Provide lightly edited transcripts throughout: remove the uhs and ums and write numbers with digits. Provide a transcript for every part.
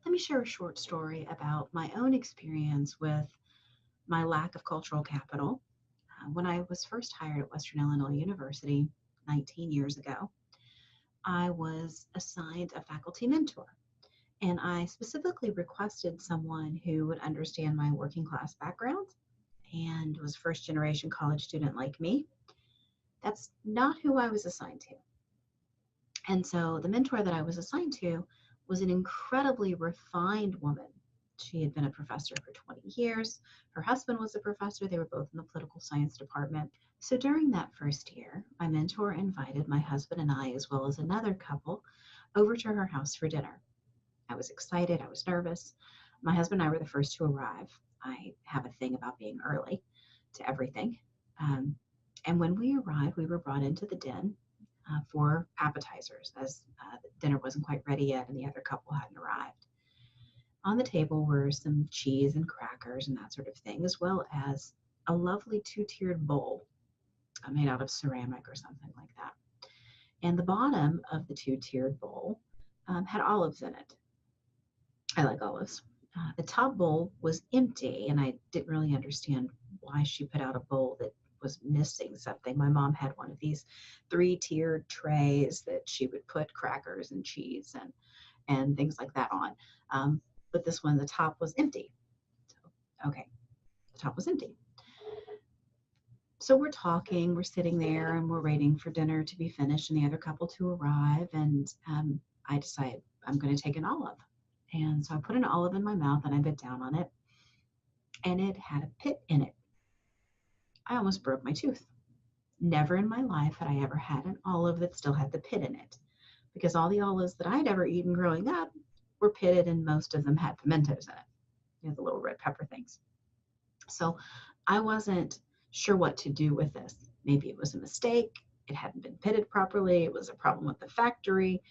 let me share a short story about my own experience with my lack of cultural capital. When I was first hired at Western Illinois University 19 years ago, I was assigned a faculty mentor. And I specifically requested someone who would understand my working class background and was first generation college student like me. That's not who I was assigned to. And so the mentor that I was assigned to was an incredibly refined woman. She had been a professor for 20 years. Her husband was a professor. They were both in the political science department. So during that first year, my mentor invited my husband and I, as well as another couple, over to her house for dinner. I was excited. I was nervous. My husband and I were the first to arrive. I have a thing about being early to everything. Um, and when we arrived, we were brought into the den for appetizers, as the dinner wasn't quite ready yet and the other couple hadn't arrived. On the table were some cheese and crackers and that sort of thing, as well as a lovely two-tiered bowl made out of ceramic or something like that. And the bottom of the two-tiered bowl had olives in it. I like olives. The top bowl was empty, and I didn't really understand why she put out a bowl that was missing something. My mom had one of these three-tiered trays that she would put crackers and cheese and things like that on. But this one, the top was empty. So, okay, the top was empty. So we're talking, we're sitting there, and we're waiting for dinner to be finished and the other couple to arrive. And I decided I'm going to take an olive. And so I put an olive in my mouth and I bit down on it, and it had a pit in it. I almost broke my tooth. Never in my life had I ever had an olive that still had the pit in it, because all the olives that I'd ever eaten growing up were pitted, and most of them had pimentos in it, the little red pepper things. So I wasn't sure what to do with this. Maybe it was a mistake. It hadn't been pitted properly. It was a problem with the factory.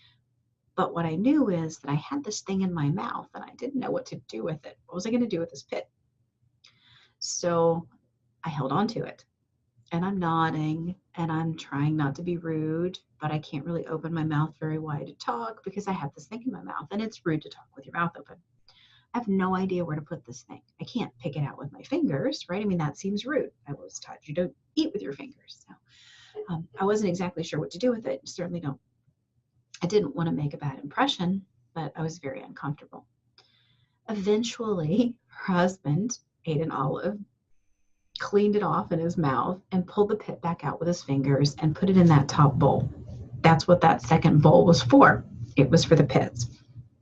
But what I knew is that I had this thing in my mouth and I didn't know what to do with it. What was I going to do with this pit? So I held on to it, and I'm nodding and I'm trying not to be rude, but I can't really open my mouth very wide to talk because I have this thing in my mouth, and it's rude to talk with your mouth open. I have no idea where to put this thing. I can't pick it out with my fingers, right? I mean, that seems rude. I was taught you don't eat with your fingers. So I wasn't exactly sure what to do with it. Certainly don't. I didn't want to make a bad impression, but I was very uncomfortable. Eventually, her husband ate an olive, cleaned it off in his mouth, and pulled the pit back out with his fingers and put it in that top bowl. That's what that second bowl was for. It was for the pits.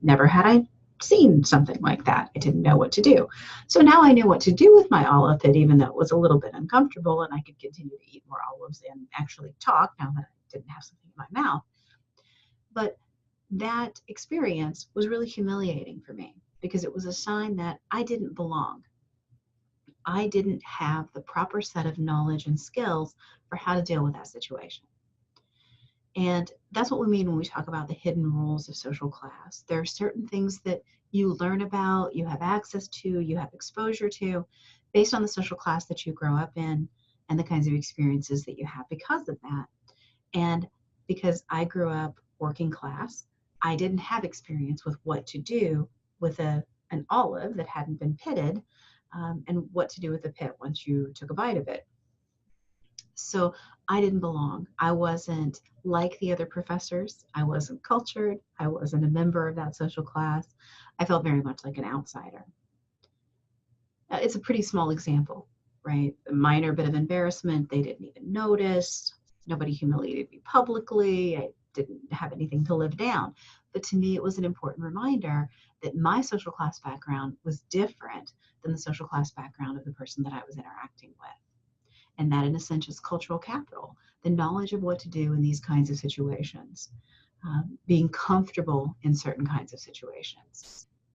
Never had I seen something like that. I didn't know what to do. So now I knew what to do with my olive pit, even though it was a little bit uncomfortable, and I could continue to eat more olives and actually talk now that I didn't have something in my mouth. But that experience was really humiliating for me because it was a sign that I didn't belong. I didn't have the proper set of knowledge and skills for how to deal with that situation. And that's what we mean when we talk about the hidden rules of social class. There are certain things that you learn about, you have access to, you have exposure to, based on the social class that you grow up in and the kinds of experiences that you have because of that. And because I grew up working class, I didn't have experience with what to do with an olive that hadn't been pitted, and what to do with the pit once you took a bite of it. So I didn't belong. I wasn't like the other professors. I wasn't cultured. I wasn't a member of that social class. I felt very much like an outsider. It's a pretty small example, right? A minor bit of embarrassment. They didn't even notice. Nobody humiliated me publicly. I didn't have anything to live down. But to me, it was an important reminder that my social class background was different than the social class background of the person that I was interacting with. And that, in a sense, is cultural capital, the knowledge of what to do in these kinds of situations, being comfortable in certain kinds of situations.